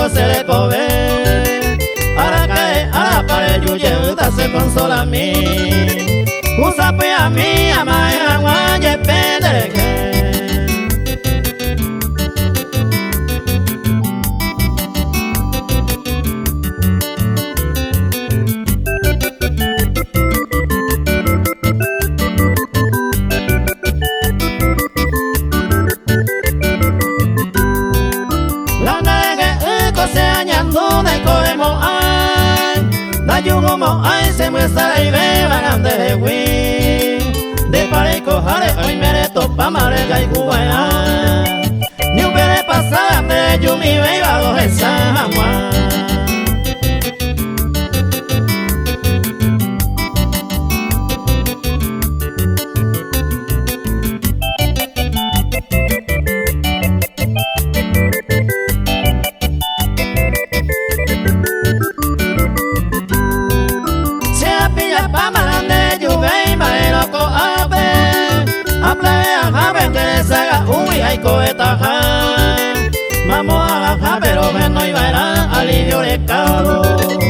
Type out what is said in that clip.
se le cobe. Ahora cae a la pared, yuye, se consola a mí. Usa pues a mí, ama en agua, y pendereque. Yugomo ay se muestra y ve van de wi de pare cojare ay mere topa mare gai guaya ni ubere pasar de yumi ve va dos esa agua. Vamos a bajar pero que no iba a alivio de cabo.